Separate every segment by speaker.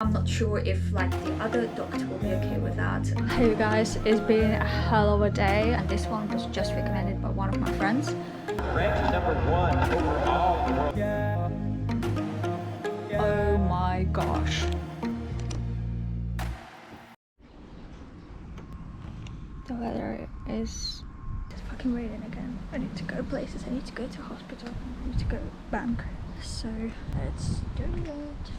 Speaker 1: I'm not sure if like the other doctor will be okay with that.
Speaker 2: Hey guys, it's been a hell of a day, and this one was just recommended by one of my friends.
Speaker 3: Ranked #1 overall.
Speaker 2: Oh my gosh. The weather is just fucking raining again. I need to go places, I need to go to hospital, I need to go bank. So let's do it.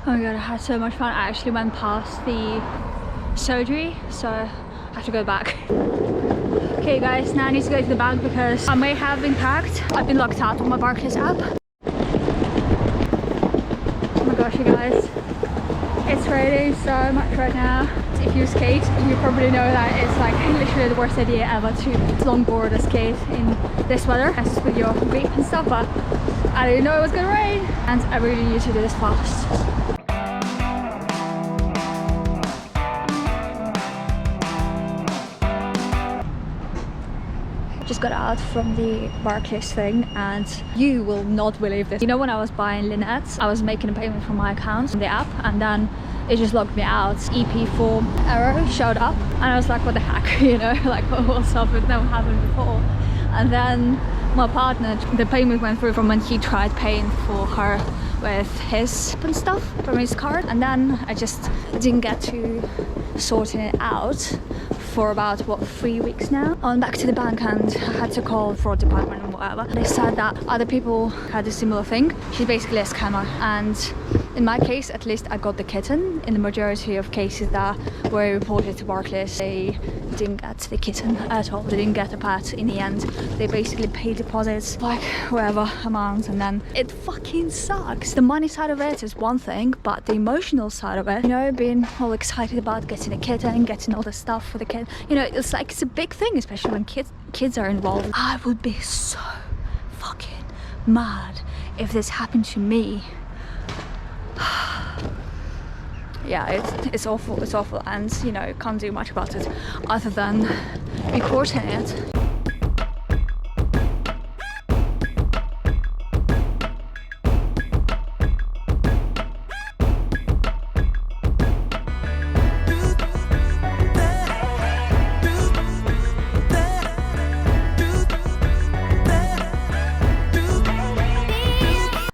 Speaker 2: Oh my god, I had so much fun. I actually went past the surgery, so I have to go back. Okay guys, now I need to go to the bank because I may have been packed. I've been locked out of my Barclays app. Oh my gosh, you guys. It's raining so much right now. If you skate, you probably know that it's like literally the worst idea ever to longboard or skate in this weather. That's with your grip and stuff, but I didn't know it was gonna rain and I really need to do this fast. Just got out from the Barclays thing and you will not believe this. You know, when I was buying Lynette, I was making a payment from my account on the app and then it just logged me out. EP4 error showed up and I was like, what the heck, you know, like what's up, it never happened before. And then my partner, the payment went through from when he tried paying for her with his and stuff from his card, and then I just didn't get to sorting it out for about what 3 weeks now. I went back to the bank and I had to call fraud department and whatever. They said that other people had a similar thing. She's basically a scammer, and in my case at least I got the kitten. In the majority of cases that were reported to Barclays, they didn't get the kitten at all. They didn't get a pet in the end. They basically pay deposits like whatever amount, and then it fucking sucks. The money side of it is one thing, but the emotional side of it, you know, being all excited about getting a kitten, getting all the stuff for the kid, you know, it's like it's a big thing, especially when kids are involved. I would be so fucking mad if this happened to me. Yeah, it's awful, and you know, can't do much about it other than reporting it.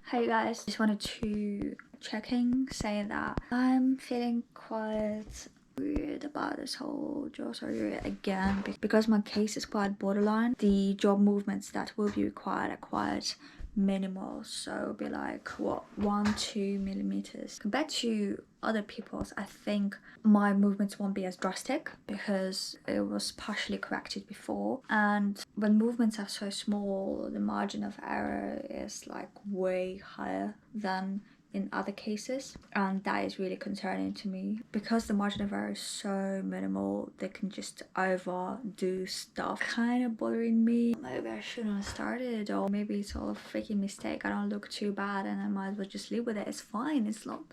Speaker 2: Hey guys, just wanted to check in, saying that I'm feeling quite weird about this whole jaw surgery again because my case is quite borderline. The job movements that will be required are quite minimal, so it'll be like what 1-2 millimeters compared to other people's. I think my movements won't be as drastic because it was partially corrected before, and when movements are so small, the margin of error is like way higher than in other cases, and that is really concerning to me because the margin of error is so minimal. They can just overdo stuff, kind of bothering me. Maybe I shouldn't have started, or maybe it's all a freaking mistake. I don't look too bad and I might as well just live with it. It's fine. It's not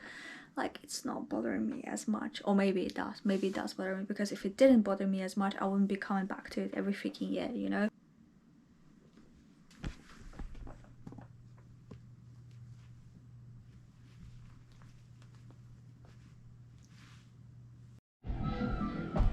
Speaker 2: like it's not bothering me as much, or maybe it does. Maybe it does bother me, because if it didn't bother me as much, I wouldn't be coming back to it every freaking year, you know.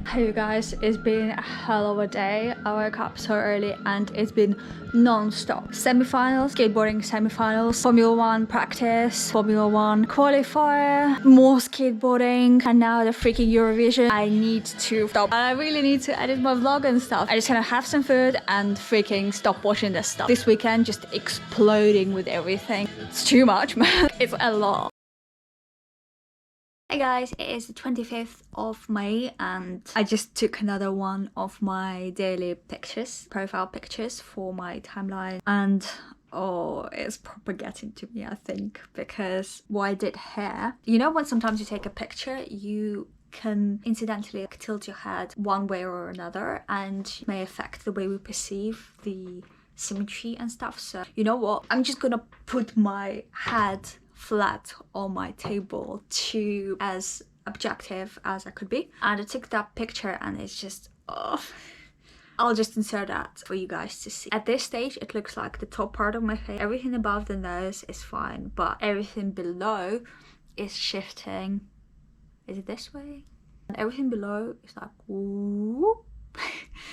Speaker 2: Hey you guys, it's been a hell of a day. I woke up so early and it's been non-stop. Semi-finals, skateboarding semi-finals, Formula 1 practice, Formula 1 qualifier, more skateboarding, and now the freaking Eurovision. I need to stop. I really need to edit my vlog and stuff. I just gonna have some food and freaking stop watching this stuff. This weekend just exploding with everything. It's too much, man. It's a lot. Hey guys, it is the 25th of May and I just took another one of my daily pictures, profile pictures for my timeline, and oh, it's proper getting to me, I think, because what I did here, you know when sometimes you take a picture, you can incidentally tilt your head one way or another and may affect the way we perceive the symmetry and stuff. So you know what, I'm just gonna put my head flat on my table to as objective as I could be. And I took that picture and it's just, oh. I'll just insert that for you guys to see. At this stage, it looks like the top part of my face. Everything above the nose is fine, but everything below is shifting. Is it this way? And everything below is like, whoop.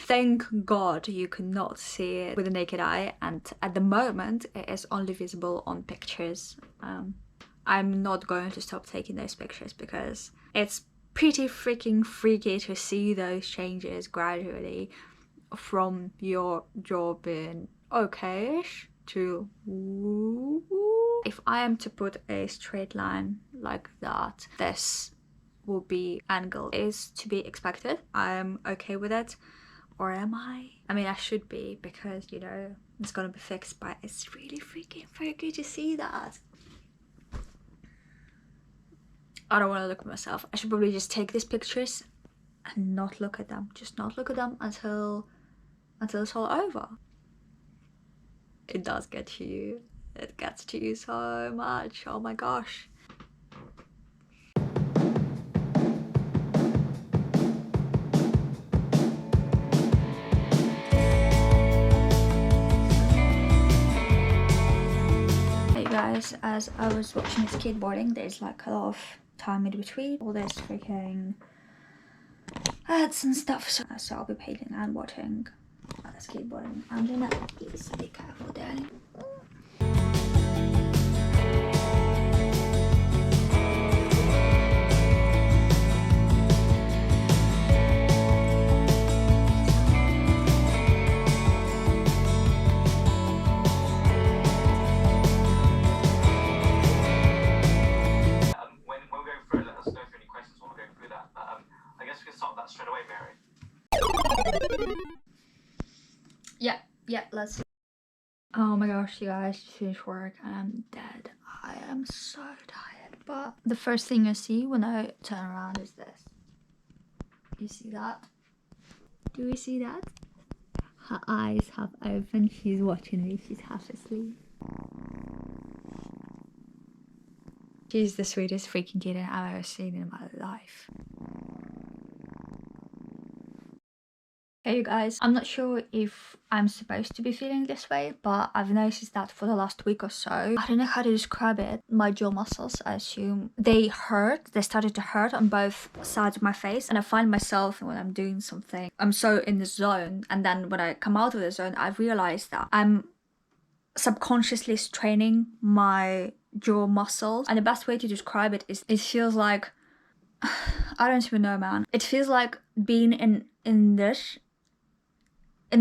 Speaker 2: Thank God you cannot see it with the naked eye, and at the moment it is only visible on pictures. I'm not going to stop taking those pictures because it's pretty freaking freaky to see those changes gradually from your jaw being okay-ish to woo. If I am to put a straight line like that, this will be angle is to be expected. I'm okay with it. Or am I? I mean, I should be, because, you know, it's gonna be fixed, but it's really freaking freaky to see that. I don't want to look at myself. I should probably just take these pictures and not look at them. Just not look at them until it's all over. It does get to you. It gets to you so much. Oh my gosh. Hey guys, as I was watching skateboarding, there's like a lot of time in between all this freaking ads and stuff, so I'll be painting and watching skateboarding. I'm gonna please be careful, darling.
Speaker 3: When we're going through it, let us know if any questions while we're going through that. But I guess we can start that straight away, Mary.
Speaker 2: Yeah, let's. Oh my gosh, you guys, just finished work and I'm dead. I am so tired. But the first thing I see when I turn around is this. You see that? Do we see that? Her eyes have opened. She's watching me. She's half asleep. She's the sweetest freaking kid I've ever seen in my life. Hey you guys, I'm not sure if I'm supposed to be feeling this way, but I've noticed that for the last week or so, I don't know how to describe it, my jaw muscles, I assume, they started to hurt on both sides of my face, and I find myself when I'm doing something, I'm so in the zone, and then when I come out of the zone, I realize that I'm subconsciously straining my jaw muscles, and the best way to describe it is it feels like, I don't even know, man. It feels like being in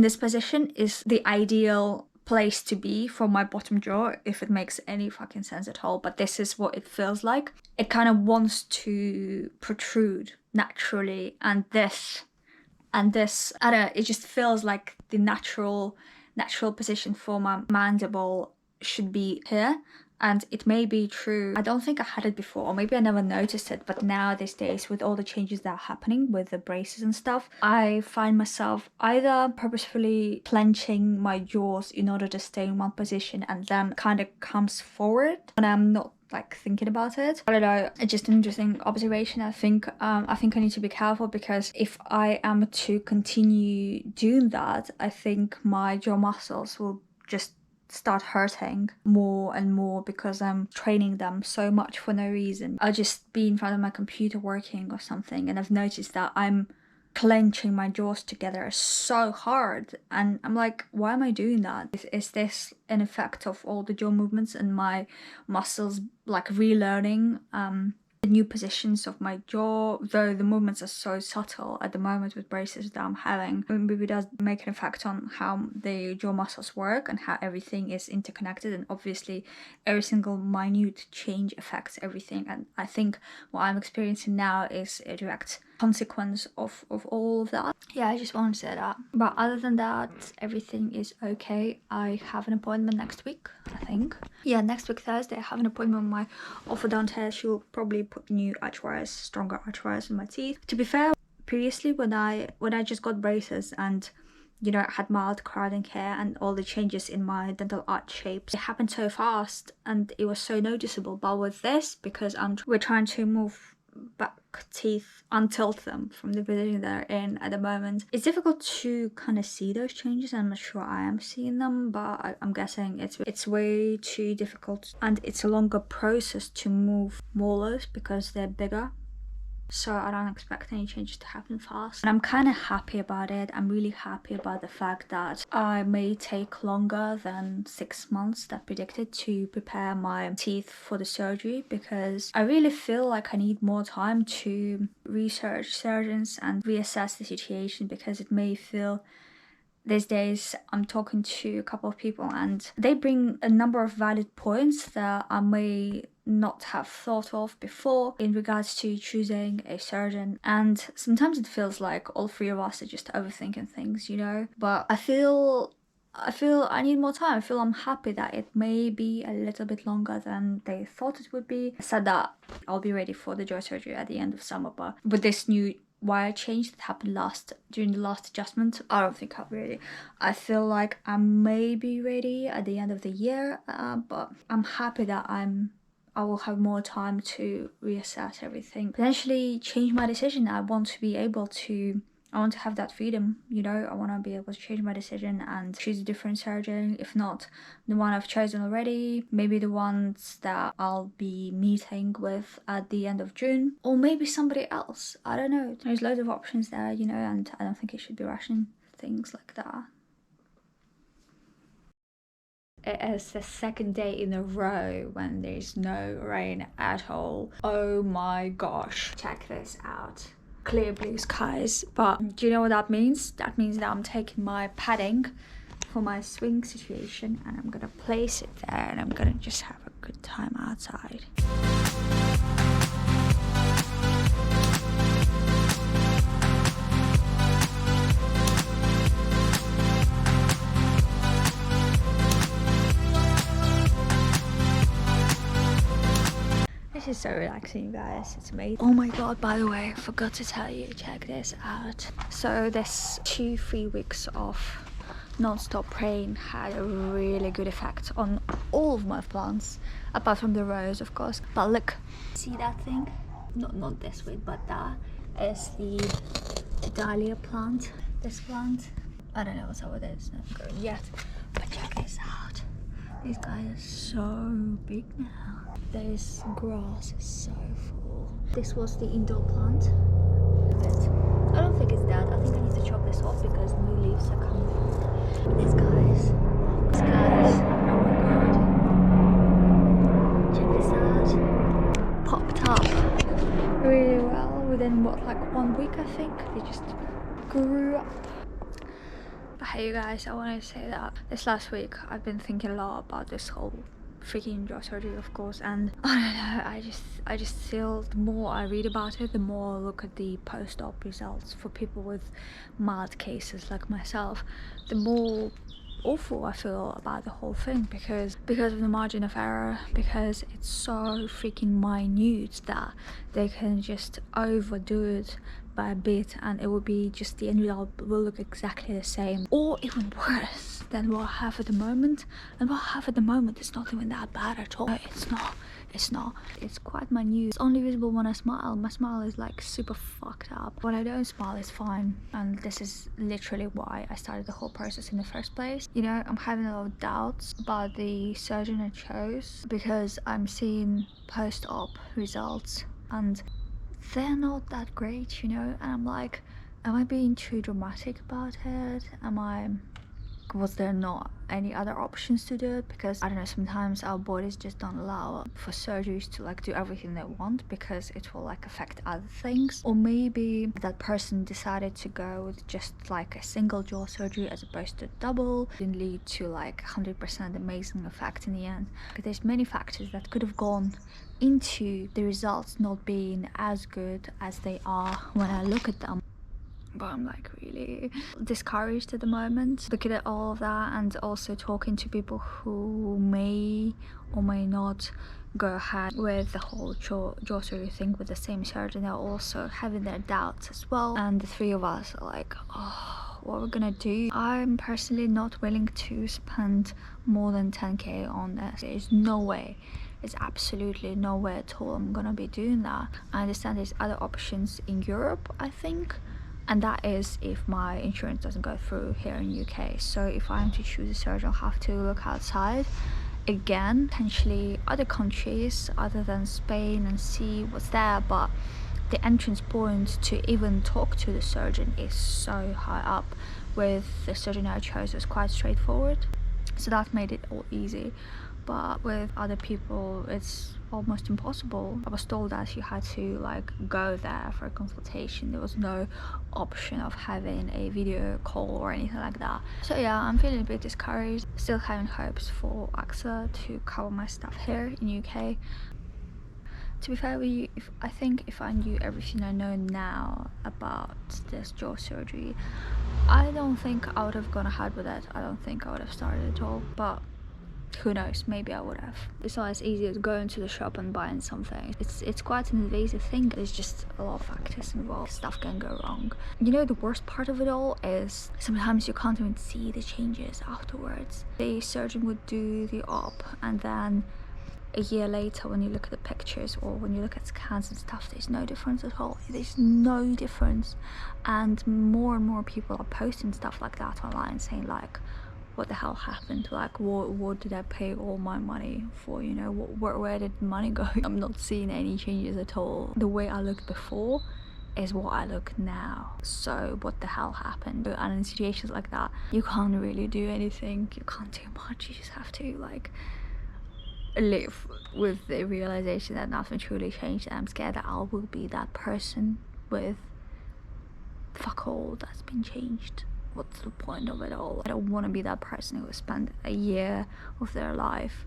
Speaker 2: this position is the ideal place to be for my bottom jaw, if it makes any fucking sense at all, but this is what it feels like. It kind of wants to protrude naturally, and this, I don't know, it just feels like the natural position for my mandible should be here. And it may be true, I don't think I had it before, or maybe I never noticed it, but now these days with all the changes that are happening with the braces and stuff, I find myself either purposefully clenching my jaws in order to stay in one position and then kind of comes forward when I'm not like thinking about it. I don't know, it's just an interesting observation. I think I need to be careful, because if I am to continue doing that, I think my jaw muscles will just start hurting more and more because I'm training them so much for no reason. I'll just be in front of my computer working or something, and I've noticed that I'm clenching my jaws together so hard, and I'm like, why am I doing that? Is this an effect of all the jaw movements and my muscles like relearning the new positions of my jaw, though the movements are so subtle at the moment with braces that I'm having? Maybe it does make an effect on how the jaw muscles work and how everything is interconnected, and obviously every single minute change affects everything, and I think what I'm experiencing now is a direct consequence of all of that. Yeah, I just wanted to say that. But other than that, everything is okay. I have an appointment next week, I think. Yeah, next week Thursday I have an appointment with my orthodontist. She'll probably put new arch wires, stronger arch wires in my teeth. To be fair, previously when I just got braces and, you know, I had mild crowding hair and all the changes in my dental arch shapes, it happened so fast and it was so noticeable. But with this, because we're trying to move back teeth, untilt them from the position they're in at the moment. It's difficult to kind of see those changes. I'm not sure I am seeing them, but I'm guessing it's way too difficult, and it's a longer process to move molars because they're bigger. So I don't expect any changes to happen fast. And I'm kind of happy about it. I'm really happy about the fact that I may take longer than 6 months that predicted to prepare my teeth for the surgery, because I really feel like I need more time to research surgeons and reassess the situation, because it may feel these days I'm talking to a couple of people and they bring a number of valid points that I may not have thought of before in regards to choosing a surgeon, and sometimes it feels like all three of us are just overthinking things, you know. But I feel I need more time. I feel I'm happy that it may be a little bit longer than they thought it would be. I said that I'll be ready for the jaw surgery at the end of summer, but with this new wire change that happened during the last adjustment, I don't think I'll be ready. I feel like I may be ready at the end of the year, but I'm happy that I will have more time to reassess everything, potentially change my decision. I want to have that freedom, you know. I want to be able to change my decision and choose a different surgeon. If not the one I've chosen already, maybe the ones that I'll be meeting with at the end of June, or maybe somebody else. I don't know. There's loads of options there, you know, and I don't think it should be rushing things like that. It is the second day in a row when there's no rain at all. Oh my gosh. Check this out. Clear blue skies. But do you know what that means? That means that I'm taking my padding for my swing situation and I'm gonna place it there and I'm gonna just have a good time outside. This is so relaxing, guys. It's amazing. Oh my god, by the way, I forgot to tell you, check this out. So this 2-3 weeks of non-stop rain had a really good effect on all of my plants, apart from the rose, of course. But look, see that thing? Not this way, but that is the dahlia plant. This plant, I don't know what's up with it, it's not growing yet, but check this out. These guys are so big now. This grass is so full. This was the indoor plant. But I don't think it's dead. I think I need to chop this off because new leaves are coming through. These guys. Oh my god. Check this out. Popped up really well within like 1 week, I think. They just grew up. But hey you guys, I want to say that this last week I've been thinking a lot about this whole freaking jaw surgery, of course, and I don't know, I just feel the more I read about it, the more I look at the post-op results for people with mild cases like myself, the more awful I feel about the whole thing, because of the margin of error, because it's so freaking minute that they can just overdo it by a bit and it will be just the end result will look exactly the same, or even worse than what I have at the moment. And what I have at the moment is not even that bad at all. It's not. It's quite minute. It's only visible when I smile. My smile is like super fucked up. When I don't smile, it's fine. And this is literally why I started the whole process in the first place. You know, I'm having a lot of doubts about the surgeon I chose because I'm seeing post-op results and they're not that great, you know. And I'm like, am I being too dramatic about it? Was there not any other options to do it? Because I don't know, sometimes our bodies just don't allow for surgeries to like do everything they want because it will like affect other things. Or maybe that person decided to go with just like a single jaw surgery as opposed to double, didn't lead to like 100% amazing effect in the end. But there's many factors that could have gone into the results not being as good as they are when I look at them. But I'm like really discouraged at the moment, looking at all of that, and also talking to people who may or may not go ahead with the whole jaw surgery thing with the same surgeon. They're also having their doubts as well, and the three of us are like, oh, what we're gonna do. I'm personally not willing to spend more than 10k on this. There's no way it's absolutely nowhere at all I'm gonna be doing that. I understand there's other options in Europe, I think, and that is if my insurance doesn't go through here in UK. So if I'm to choose a surgeon, I'll have to look outside again, potentially other countries other than Spain, and see what's there. But the entrance point to even talk to the surgeon is so high up. With the surgeon I chose, it was quite straightforward, so that made it all easy. But with other people, it's almost impossible. I was told that you had to like go there for a consultation. There was no option of having a video call or anything like that. So yeah, I'm feeling a bit discouraged. Still having hopes for AXA to cover my stuff here in UK. To be fair with you, I think if I knew everything I know now about this jaw surgery, I don't think I would have gone ahead with it. I don't think I would have started at all. But who knows, maybe I would have. It's not as easy as going to the shop and buying something. It's quite an invasive thing. There's just a lot of factors involved. Stuff can go wrong. You know, the worst part of it all is sometimes you can't even see the changes afterwards. The surgeon would do the op, and then a year later when you look at the pictures or when you look at scans and stuff, there's no difference at all. There's no difference. And more people are posting stuff like that online, saying like, what the hell happened? Like, what did I pay all my money for? You know, where did money go? I'm not seeing any changes at all. The way I looked before is what I look now. So what the hell happened? And in situations like that, you can't really do anything. You can't do much. You just have to like live with the realization that nothing truly changed. And I'm scared that I will be that person with fuck all that's been changed. What's the point of it all? I don't want to be that person who will spend a year of their life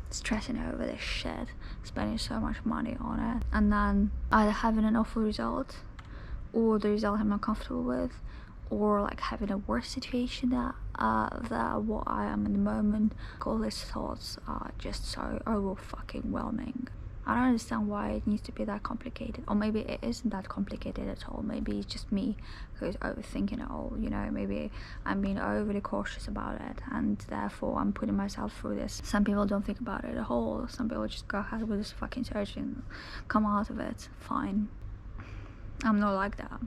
Speaker 2: stressing over this shit, spending so much money on it, and then either having an awful result, or the result I'm not comfortable with, or like having a worse situation that what I am in the moment. All these thoughts are just so overwhelming. I don't understand why it needs to be that complicated, or maybe it isn't that complicated at all. Maybe it's just me who's overthinking it all, you know. Maybe I'm being overly cautious about it, and therefore I'm putting myself through this. Some people don't think about it at all. Some people just go ahead with this fucking surgery and come out of it fine. I'm not like that.